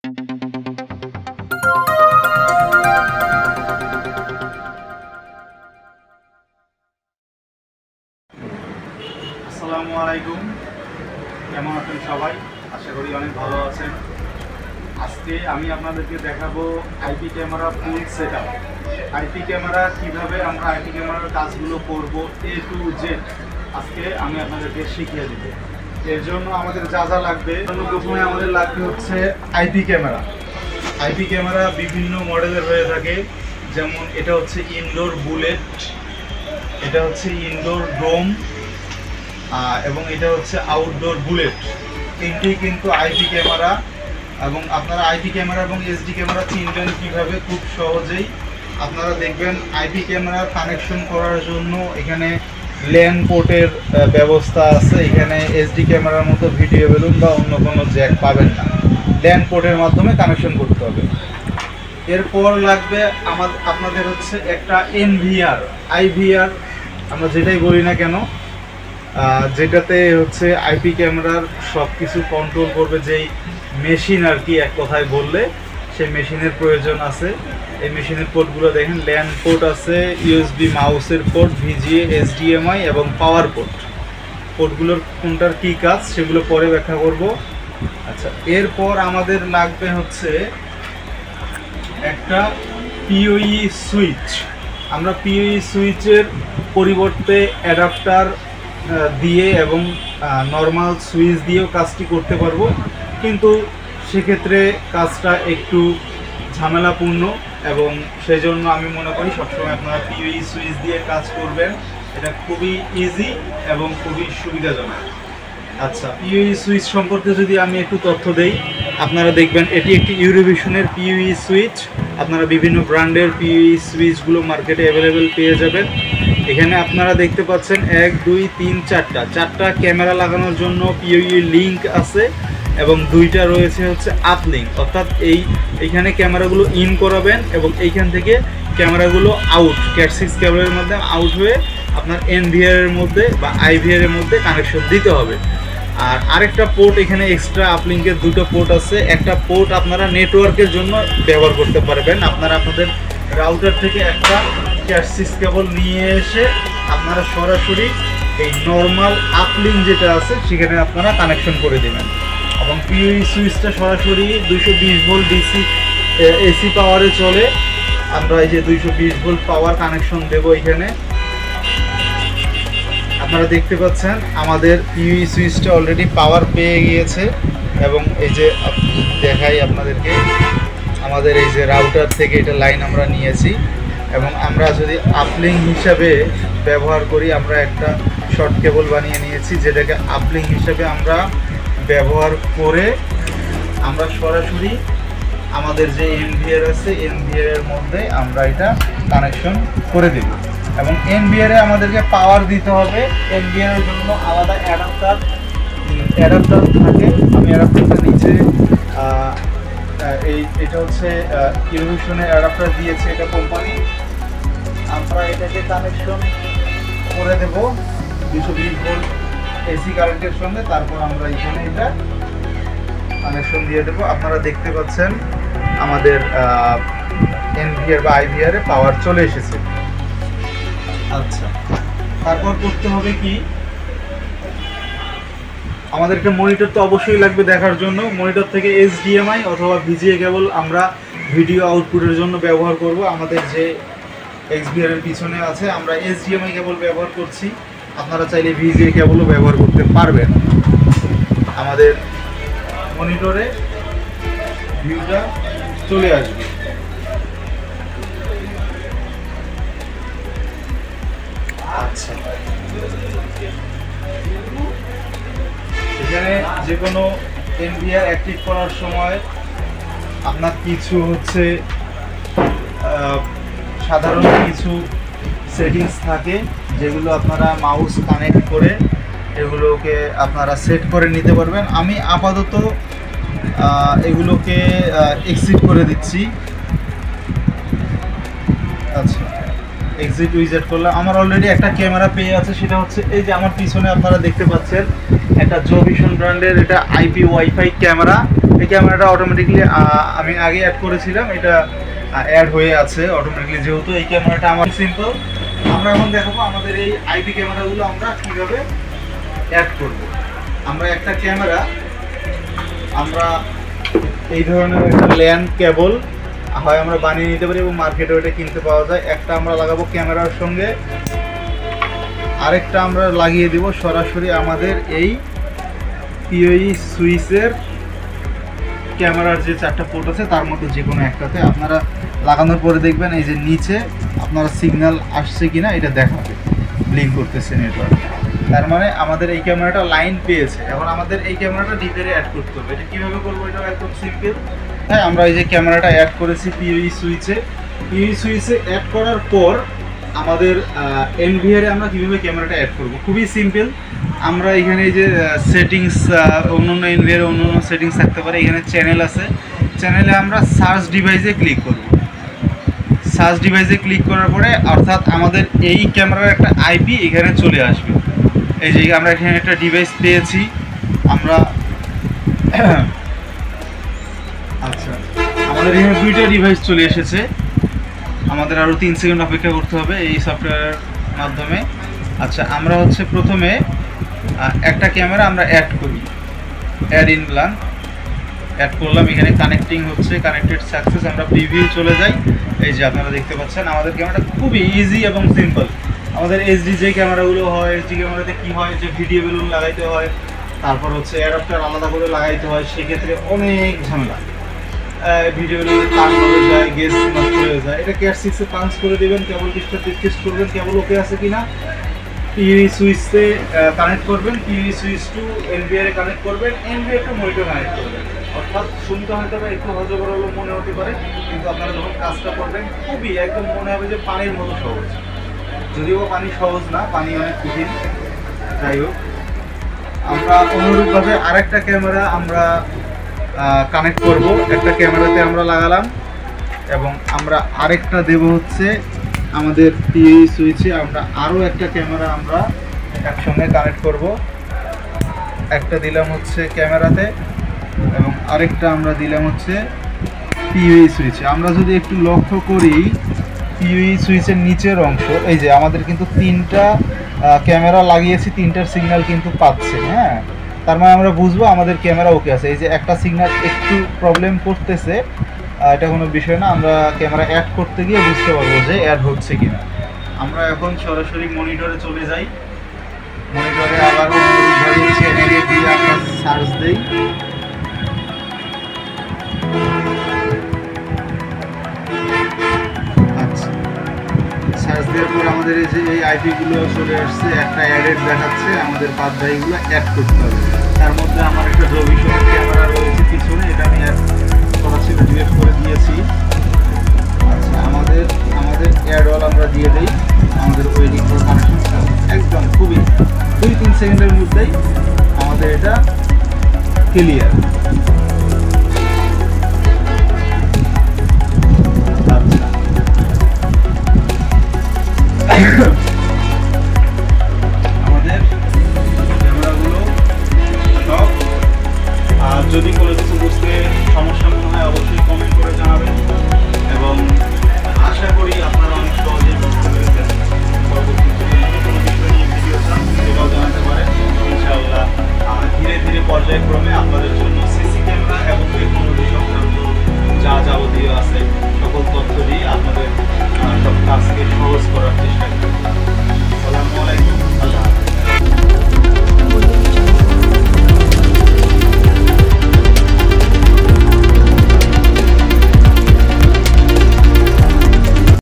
আসসালামু আলাইকুম, কেমন আছেন সবাই? আশা করি অনেক ভালো আছেন। আজকে আমি আপনাদেরকে দেখাবো IP camera full setup. IP camera কিভাবে আমরা আইপি ক্যামেরার কাজগুলো করব A to Z আজকে আমি আপনাদেরকে শিখিয়ে দেব। এর জন্য আমাদের যা যা লাগবে, প্রথমে আমাদের লাগবে হচ্ছে আইপি ক্যামেরা। আইপি ক্যামেরা বিভিন্ন মডেলের হয়ে থাকে, যেমন এটা হচ্ছে ইনডোর বুলেট, এটা হচ্ছে ইনডোর ডোম, এবং এটা হচ্ছে আউটডোর বুলেট। তিনটেই কিন্তু আইপি ক্যামেরা, এবং আপনারা আইপি ক্যামেরা এবং এসডি ক্যামেরা চিনবেন কীভাবে? খুব সহজেই আপনারা দেখবেন আইপি ক্যামেরা কানেকশন করার জন্য এখানে ল্যান পোর্টের ব্যবস্থা আছে। এখানে এসডি ক্যামেরার মতো ভিডিও বেলুন বা অন্য কোনো জ্যাক পাবেন না, ল্যান পোর্টের মাধ্যমে কানেকশন করতে হবে। এরপর লাগবে আপনাদের হচ্ছে একটা এনভিআর, আইভিআর আমরা যেটাই বলি না কেন, যেটাতে হচ্ছে আইপি ক্যামেরার সব কিছু কন্ট্রোল করবে, যেই মেশিন আর কি এক কথায় বললে, সেই মেশিনের প্রয়োজন আছে। এই মেশিনের পোর্টগুলো দেখেন, ল্যান পোর্ট আছে, ইউএসবি মাউসের পোর্ট, ভিজিএ, এইচডিএমআই এবং পাওয়ার পোর্ট। পোর্টগুলোর কোনটার কী কাজ সেগুলো পরে ব্যাখ্যা করব। আচ্ছা, এরপর আমাদের লাগবে হচ্ছে একটা পিওই সুইচ। আমরা পিওই সুইচের পরিবর্তে অ্যাডাপ্টার দিয়ে এবং নর্মাল সুইচ দিয়েও কাজটি করতে পারবো, কিন্তু সেক্ষেত্রে কাজটা একটু ঝামেলাপূর্ণ, এবং সেই জন্য আমি মনে করি সবসময় আপনারা পিওই সুইচ দিয়ে কাজ করবেন। এটা খুবই ইজি এবং খুবই সুবিধাজনক। আচ্ছা, পিওই সুইচ সম্পর্কে যদি আমি একটু তথ্য দেই, আপনারা দেখবেন এটি একটি ইউরোভিশনের পিওই সুইচ। আপনারা বিভিন্ন ব্র্যান্ডের পিওই সুইচগুলো মার্কেটে অ্যাভেলেবেল পেয়ে যাবেন। এখানে আপনারা দেখতে পাচ্ছেন 1, 2, 3, 4টা ক্যামেরা লাগানোর জন্য পিওই লিঙ্ক আছে, এবং 2টা রয়েছে হচ্ছে আপ লিঙ্ক, অর্থাৎ এইখানে ক্যামেরাগুলো ইন করাবেন এবং এইখান থেকে ক্যামেরাগুলো আউট, ক্যাট 6 ক্যামেরার মধ্যে আউট হয়ে আপনার এনভিআর এর মধ্যে বা আইভিআর এর মধ্যে কানেকশন দিতে হবে। আর আরেকটা পোর্ট এখানে এক্সট্রা আপলিঙ্কের 2টো পোর্ট আছে। একটা পোর্ট আপনারা নেটওয়ার্কের জন্য ব্যবহার করতে পারবেন। আপনারা আপনাদের রাউটার থেকে একটা ক্যাট 6 কেবল নিয়ে এসে আপনারা সরাসরি এই নর্মাল আপলিঙ্ক যেটা আছে সেখানে আপনারা কানেকশন করে দেবেন, এবং পিওই সুইচটা সরাসরি 220 ভোল্ট ডিসি এসি পাওয়ারে চলে। আমরা এই যে 220 ভোল্ট পাওয়ার কানেকশন দেব এখানে। আপনারা দেখতে পাচ্ছেন আমাদের পিওই সুইচটা অলরেডি পাওয়ার পেয়ে গিয়েছে, এবং এই যে দেখাই আপনাদেরকে, আমাদের এই যে রাউটার থেকে এটা লাইন আমরা নিয়েছি, এবং আমরা যদি আপলিঙ্ক হিসাবে ব্যবহার করি, আমরা একটা শর্ট কেবল বানিয়ে নিয়েছি, যেটাকে আপলিঙ্ক হিসাবে আমরা ব্যবহার করে আমরা সরাসরি আমাদের যে এনভিআর আছে এনভিআর এর মধ্যে আমরা এটা কানেকশন করে দেব। এবং এনভিআরে আমাদেরকে পাওয়ার দিতে হবে। এনভিআর এর জন্য আলাদা অ্যাডাপ্টার থাকে। আমি অ্যাডাপ্টারটা নিচে এটা হচ্ছে ইউরোভিশনের অ্যাডাপ্টার দিয়েছে এটা কোম্পানি। আমরা এটাকে কানেকশন করে দেব 220 ভোল্ট এসি কারেন্টের সঙ্গে। তারপর আমরা এখানে এটা কানেকশন দিয়ে দেবো। আপনারা দেখতে পাচ্ছেন আমাদের এনভিআর বা আইভিআর এ পাওয়ার চলে এসেছে। আচ্ছা, তারপর করতে হবে কি, আমাদেরকে মনিটর তো অবশ্যই লাগবে দেখার জন্য। মনিটর থেকে এইচডিএমআই অথবা ভিজিএ কেবল আমরা ভিডিও আউটপুটের জন্য ব্যবহার করব। আমাদের যে এক্সভিআর এর পিছনে আছে আমরা এইচডিএমআই কেবল ব্যবহার করছি, আপনারা চাইলে ভিজিএ কেবলও ব্যবহার করতে পারবেন। আমাদের মনিটরে ভিউটা চলে আসবে। আচ্ছা, এখানে যে কোনো এনভিআর অ্যাক্টিভ করার সময় আপনার কিছু হচ্ছে সাধারণ কিছু সেটিংস থাকে, যেগুলো আপনারা মাউস কানেক্ট করে এগুলোকে আপনারা সেট করে নিতে পারবেন। আমি আপাতত এগুলোকে এক্সিট করে দিচ্ছি। আচ্ছা, এক্সিট উইজেট করলাম। আমার অলরেডি একটা ক্যামেরা পেয়ে আছে, সেটা হচ্ছে এই যে আমার পিছনে আপনারা দেখতে পাচ্ছেন একটা জোভিশন ব্র্যান্ডের এটা আইপি ওয়াইফাই ক্যামেরা। এই ক্যামেরাটা অটোমেটিকলি আমি আগে অ্যাড করেছিলাম, এটা অ্যাড হয়ে আছে অটোমেটিকলি, যেহেতু এই ক্যামেরাটা আমার সিম্পল। আমরা এখন দেখাবো আমাদের এই আইপি ক্যামেরাগুলো আমরা কীভাবে অ্যাড করব। আমরা একটা ক্যামেরা, আমরা এই ধরনের একটা ল্যান্ড কেবল হয় আমরা বানিয়ে নিতে পারি এবং মার্কেটে ওটা কিনতে পাওয়া যায়। একটা আমরা লাগাবো ক্যামেরার সঙ্গে, আরেকটা আমরা লাগিয়ে দিব সরাসরি আমাদের এই পিওই সুইচের ক্যামেরার যে 4টা পোর্ট আছে তার মধ্যে যে কোনো একটাতে। আপনারা লাগানোর পরে দেখবেন এই যে নিচে আপনারা সিগন্যাল আসছে কিনা এটা দেখাবে, ব্লিঙ্ক করতেছে নেটওয়ার্ক, তার মানে আমাদের এই ক্যামেরাটা লাইন পেয়েছে। এখন আমাদের এই ক্যামেরাটা ডিপেরে অ্যাড করতে হবে। এটা কীভাবে করবো, এটা একদম সিম্পল। হ্যাঁ, আমরা এই যে ক্যামেরাটা অ্যাড করেছি পিওই সুইচে অ্যাড করার পর আমাদের এনভিআরে আমরা কীভাবে ক্যামেরাটা অ্যাড করব, খুবই সিম্পল। আমরা এখানে এই যে সেটিংস, অন্য এনভিআরে অন্য সেটিংস থাকতে পারে, এখানে চ্যানেল আছে, চ্যানেলে আমরা সার্চ ডিভাইসে ক্লিক করব। সার্চ ডিভাইসে ক্লিক করার পরে অর্থাৎ আমাদের এই ক্যামেরার একটা আইপি এখানে চলে আসবে। এই যে আমরা এখানে একটা ডিভাইস পেয়েছি আমরা, আচ্ছা আমাদের এখানে 2টা ডিভাইস চলে এসেছে। আমাদের আরও 3 সেকেন্ড অপেক্ষা করতে হবে এই সফটওয়্যারের মাধ্যমে। আচ্ছা, আমরা হচ্ছে প্রথমে একটা ক্যামেরা আমরা অ্যাড করি, অ্যাড ইন ব্ল্যাঙ্ক অ্যাড করলাম, এখানে কানেক্টিং হচ্ছে, কানেক্টেড সাকসেস। আমরা প্রিভিউ চলে যাই, এই যে আপনারা দেখতে পাচ্ছেন আমাদের ক্যামেরাটা খুবই ইজি এবং সিম্পল। আমাদের এইচডি যে ক্যামেরাগুলো হয়, এইচডি ক্যামেরাতে কী হয় যে ভিডিও বেলুন লাগাইতে হয়, তারপর হচ্ছে অ্যাডাপ্টার আলাদা করে লাগাইতে হয়, সেক্ষেত্রে অনেক ঝামেলা, ভিডিও বেলুন তার হয়ে যায়, গ্যাস নষ্ট হয়ে যায়। এটা ক্যাট 6-এ পাঞ্চ করে দেবেন, কেবল টেস্ট করবেন কেবল ওকে আছে কিনা, পিওই সুইচে কানেক্ট করবেন, পিওই সুইচ টু এনভিআরে কানেক্ট করবেন, এনভিআর টু মনিটর কানেক্ট করবেন। অর্থাৎ শুনতে হয়তো বা একটু হজবর হলেও মনে হতে পারে, কিন্তু আপনারা যখন কাজটা করবেন খুবই একদম মনে হবে যে পানির মতো সহজ। যদিও পানি সহজ না, পানি অনেক কঠিন। যাই হোক, আমরা অনুরূপভাবে আরেকটা ক্যামেরা আমরা কানেক্ট করব। একটা ক্যামেরাতে আমরা লাগালাম এবং আমরা আরেকটা দেব হচ্ছে আমাদের পিওই সুইচে। আমরা আরও একটা ক্যামেরা আমরা একসঙ্গে কানেক্ট করব। একটা দিলাম হচ্ছে ক্যামেরাতে এবং আরেকটা আমরা দিলাম হচ্ছে পিওই সুইচে। আমরা যদি একটু লক্ষ্য করি পিওই সুইচের নিচের অংশ, এই যে আমাদের কিন্তু 3টা ক্যামেরা লাগিয়েছি, 3টার সিগন্যাল কিন্তু পাচ্ছে। হ্যাঁ, তার মানে আমরা বুঝবো আমাদের ক্যামেরা ওকে আছে। এই যে একটা সিগন্যাল একটু প্রবলেম করতেছে, এটা কোনো বিষয় না, আমরা ক্যামেরা অ্যাড করতে গিয়ে বুঝতে পারবো যে অ্যাড হচ্ছে কিনা। আমরা এখন সরাসরি মনিটরে চলে যাই, মনিটরে আবার চ্যানেলে দিয়ে আমরা সার্চ দিই। আচ্ছা, সার্চ দেওয়ার পর আমাদের এই যে এই আইপিগুলো চলে আসছে, একটা অ্যাডেড দেখাচ্ছে, আমাদের পাথড্রাইভগুলো অ্যাড করতে হবে। তার মধ্যে আমার একটা জবিশনের ক্যামেরা রয়েছে পিছনে, এটা আমি সরাসরি ডিলেট করে দিয়েছি। আচ্ছা, আমাদের অ্যাড অল আমরা দিয়ে দিই, আমাদের ওয়েটিং ফর কানেকশন একদম খুবই 2-3 সেকেন্ডের মধ্যেই আমাদের এটা ক্লিয়ার। আমাদের ক্যামেরাগুলো সব, আর যদি কোনো কিছু বুঝতে সমস্যা মনে হয় অবশ্যই